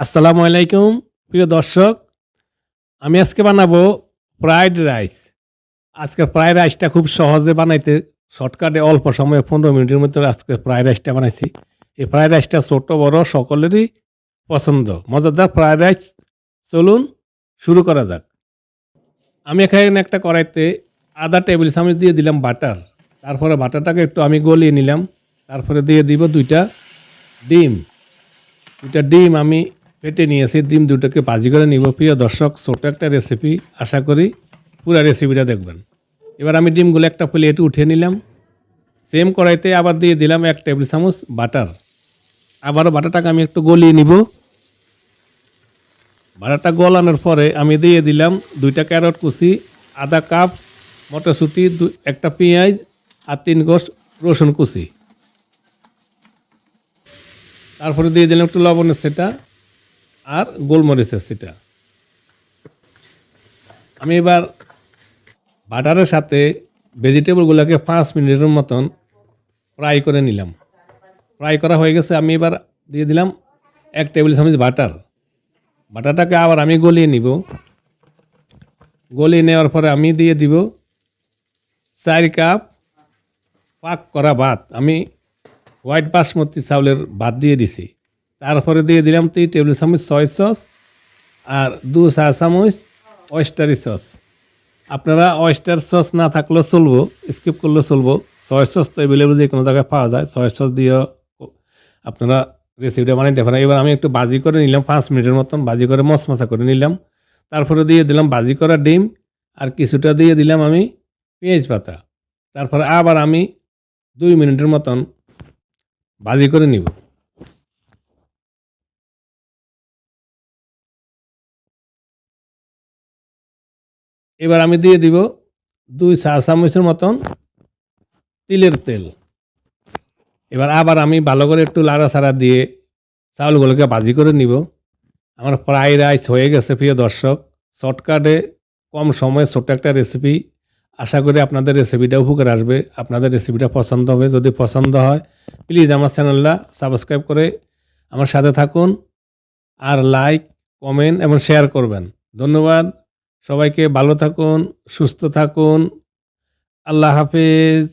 আসসালামু আলাইকুম প্রিয় দর্শক, আমি আজকে বানাবো ফ্রাইড রাইস। আজকে ফ্রাইড রাইসটা খুব সহজে বানাইতে, শর্টকাটে অল্প সময়ে 15 মিনিটের মধ্যে আজকে ফ্রাইড রাইসটা বানাইছি। এই ফ্রাইড রাইসটা ছোট বড় সকলেরই পছন্দ, মজাদার ফ্রাইড রাইস। চলুন শুরু করা যাক। আমি এখানে একটা কড়াইতে আধা টেবিল চামচ দিয়ে দিলাম বাটার। তারপরে বাটারটাকে একটু আমি গলিয়ে নিলাম। তারপরে দিয়ে দিব দুইটা ডিম আমি ফেটে নিয়েছি। ডিম দুটোকে ভাজি করে নিব। প্রিয় দর্শক, ছোট একটা রেসিপি, আশা করি পুরো রেসিপিটা দেখবেন। এবার আমি ডিমগুলো একটা প্লেটে উঠিয়ে নিলাম। সেম কড়াইতে আবার দিয়ে দিলাম 1 টেবিল চামচ বাটার। আবারও বাটারটাকে আমি একটু গলিয়ে নিব। বাটারটা গলানোর পরে আমি দিয়ে দিলাম 2টা ক্যারট কুচি, আধা কাপ মটরশুঁটি, একটা পেঁয়াজ আর 3 গোছ রসুন কুচি। তারপরে দিয়ে দিলাম একটু লবণের সেটা আর গোলমরিচের সেটা। আমি এবার বাটারের সাথে ভেজিটেবলগুলোকে 5 মিনিটের মতন ফ্রাই করে নিলাম। ফ্রাই করা হয়ে গেছে। আমি এবার দিয়ে দিলাম 1 টেবিল চামচ বাটার। বাটারটাকে আবার আমি গলিয়ে নিব। গলিয়ে নেওয়ার পরে আমি দিয়ে দিব 4 কাপ পাক করা ভাত। আমি হোয়াইট বাসমতি চাউলের ভাত দিয়ে দিছি। তারপরে দিয়ে দিলাম 3 টেবিল চামচ সয় সস আর 2 চা চামচ অয়েস্টার সস। আপনারা অয়েস্টার সস না থাকলেও চলবো, স্কিপ করলেও চলবো। সয় সস তো অ্যাভেলেবল যে কোনো জায়গায় পাওয়া যায়। সয় সস দিয়েও আপনারা রেসিপিটা বানাইতে পারেন। এবার আমি একটু ভাজি করে নিলাম, 5 মিনিটের মতন ভাজি করে মশমশা করে নিলাম। তারপরে দিয়ে দিলাম ভাজি করা ডিম আর কিছুটা দিয়ে দিলাম আমি পেঁয়াজ পাতা। তারপরে আবার আমি 2 মিনিটের মতন ভাজি করে নিব। এবার আমি দিয়ে দিব 2 চা চামচের মতন তিলের তেল। এবার আবার আমি ভালো করে একটু লাড়াচাড়া দিয়ে চাউলগুলোকে ভাজি করে নিব। আমার ফ্রাইড রাইস হয়ে গেছে। প্রিয় দর্শক, শর্টকাটে কম সময়ে ছোট্ট একটা রেসিপি। আশা করি আপনাদের রেসিপিটা উপকার আসবে, আপনাদের রেসিপিটা পছন্দ হবে। যদি পছন্দ হয় প্লিজ আমার চ্যানেলটা সাবস্ক্রাইব করে আমার সাথে থাকুন আর লাইক, কমেন্ট এবং শেয়ার করবেন। ধন্যবাদ সবাইকে। ভালো থাকুন, সুস্থ থাকুন। আল্লাহ হাফেজ।